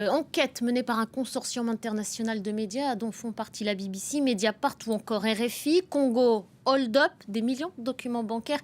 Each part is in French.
Enquête menée par un consortium international de médias dont font partie la BBC, Mediapart ou encore RFI. Congo, hold-up, des millions de documents bancaires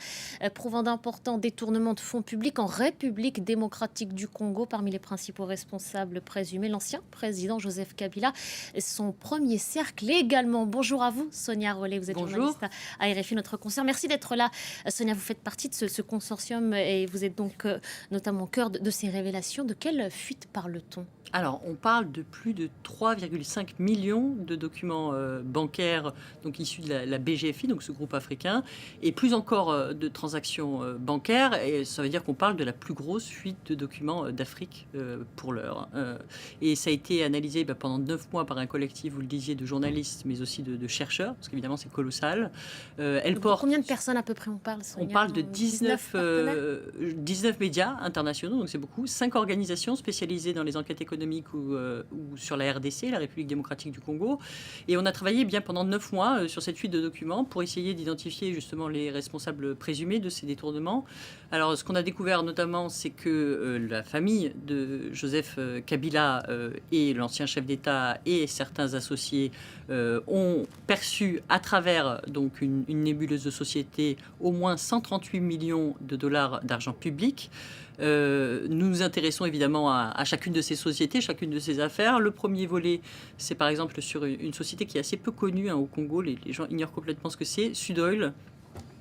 prouvant d'importants détournements de fonds publics en République démocratique du Congo. Parmi les principaux responsables présumés, l'ancien président Joseph Kabila, son premier cercle également. Bonjour à vous, Sonia Rollet, vous êtes Bonjour. journaliste à RFI, notre consoeur. Merci d'être là. Sonia, vous faites partie de ce consortium et vous êtes donc notamment au cœur de ces révélations. De quelle fuite parle-t-on ? Alors, on parle de plus de 3,5 millions de documents bancaires donc issus de la BGFI, donc ce groupe africain, et plus encore de transactions bancaires. Et ça veut dire qu'on parle de la plus grosse fuite de documents d'Afrique pour l'heure. Et ça a été analysé pendant 9 mois par un collectif, vous le disiez, de journalistes, mais aussi de chercheurs, parce qu'évidemment c'est colossal. Combien de personnes à peu près on parle, Sonia? On parle de 19 médias internationaux, donc c'est beaucoup. 5 organisations spécialisées dans les enquêtes économiques ou sur la RDC, la République démocratique du Congo. Et on a travaillé bien pendant 9 mois sur cette fuite de documents pour essayer d'identifier justement les responsables présumés de ces détournements. Alors, ce qu'on a découvert notamment, c'est que la famille de Joseph Kabila et l'ancien chef d'État et certains associés ont perçu à travers donc une nébuleuse de société au moins 138 millions de dollars d'argent public. Nous nous intéressons évidemment à chacune de ces sociétés, chacune de ces affaires. Le premier volet, c'est par exemple sur une société qui est assez peu connue au Congo. Les gens ignorent complètement ce que c'est, Sudoil,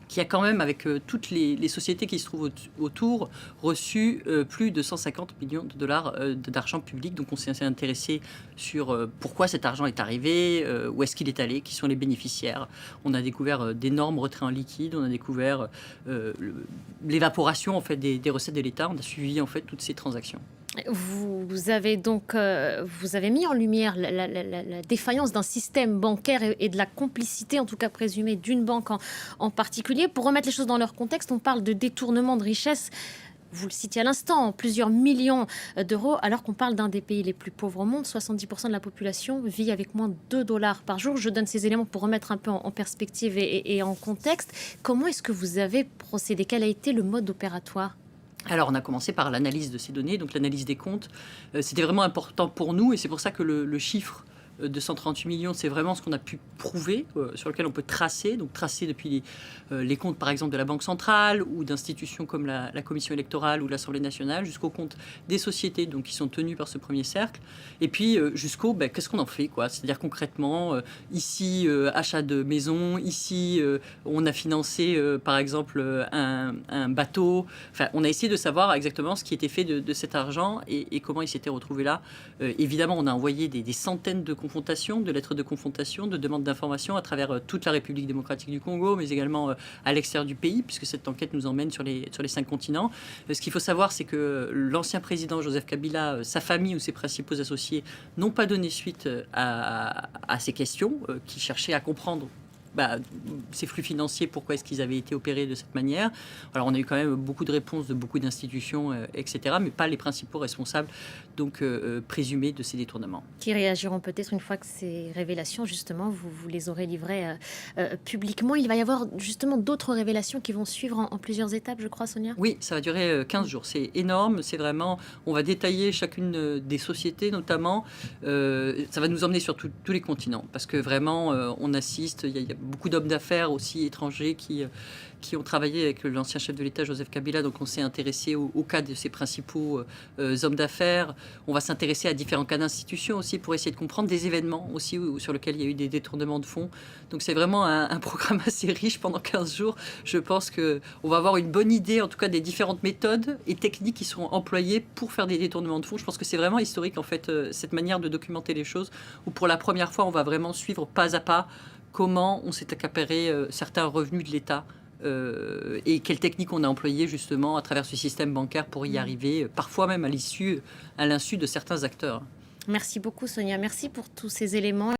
qui a quand même, avec toutes les sociétés qui se trouvent autour, reçu plus de 150 millions de dollars d'argent public. Donc on s'est intéressé sur pourquoi cet argent est arrivé, où est-ce qu'il est allé, qui sont les bénéficiaires. On a découvert d'énormes retraits en liquide, on a découvert l'évaporation en fait, des recettes de l'État. On a suivi en fait toutes ces transactions. Vous avez donc vous avez mis en lumière la défaillance d'un système bancaire et de la complicité, en tout cas présumée, d'une banque en particulier. Pour remettre les choses dans leur contexte, on parle de détournement de richesse. Vous le citiez à l'instant, plusieurs millions d'euros, alors qu'on parle d'un des pays les plus pauvres au monde. 70% de la population vit avec moins de 2 dollars par jour. Je donne ces éléments pour remettre un peu en perspective et en contexte. Comment est-ce que vous avez procédé? Quel a été le mode opératoire? Alors, on a commencé par l'analyse de ces données, donc l'analyse des comptes. C'était vraiment important pour nous et c'est pour ça que le chiffre de 138 millions, c'est vraiment ce qu'on a pu prouver, sur lequel on peut tracer, donc tracer depuis les comptes par exemple de la Banque centrale ou d'institutions comme la Commission électorale ou l'Assemblée nationale, jusqu'aux comptes des sociétés donc, qui sont tenues par ce premier cercle, et puis jusqu'au qu'est-ce qu'on en fait, quoi. C'est-à-dire concrètement, ici, achat de maison, ici, on a financé par exemple un bateau, enfin, on a essayé de savoir exactement ce qui était fait de cet argent et comment il s'était retrouvé là. Évidemment, on a envoyé des centaines de confrontations, de lettres de confrontation, de demandes d'informations à travers toute la République démocratique du Congo, mais également à l'extérieur du pays, puisque cette enquête nous emmène sur les 5 continents. Ce qu'il faut savoir, c'est que l'ancien président Joseph Kabila, sa famille ou ses principaux associés n'ont pas donné suite à ces questions, qui cherchaient à comprendre ces flux financiers, pourquoi est-ce qu'ils avaient été opérés de cette manière. Alors on a eu quand même beaucoup de réponses de beaucoup d'institutions, etc., mais pas les principaux responsables donc présumés de ces détournements. Qui réagiront peut-être une fois que ces révélations, justement, vous les aurez livrées publiquement. Il va y avoir justement d'autres révélations qui vont suivre en plusieurs étapes, je crois, Sonia? Oui, ça va durer 15 jours. C'est énorme, c'est vraiment... On va détailler chacune des sociétés, notamment. Ça va nous emmener sur tous les continents, parce que vraiment, on assiste... Il y a beaucoup d'hommes d'affaires aussi étrangers qui ont travaillé avec l'ancien chef de l'État, Joseph Kabila. Donc on s'est intéressé au cas de ses principaux hommes d'affaires. On va s'intéresser à différents cas d'institutions aussi pour essayer de comprendre des événements aussi sur lesquels il y a eu des détournements de fonds. Donc c'est vraiment un programme assez riche pendant 15 jours. Je pense qu'on va avoir une bonne idée, en tout cas, des différentes méthodes et techniques qui seront employées pour faire des détournements de fonds. Je pense que c'est vraiment historique, en fait, cette manière de documenter les choses, où pour la première fois, on va vraiment suivre pas à pas comment on s'est accaparé certains revenus de l'État et quelles techniques on a employées justement à travers ce système bancaire pour y arriver, parfois même à l'insu de certains acteurs. Merci beaucoup, Sonia. Merci pour tous ces éléments.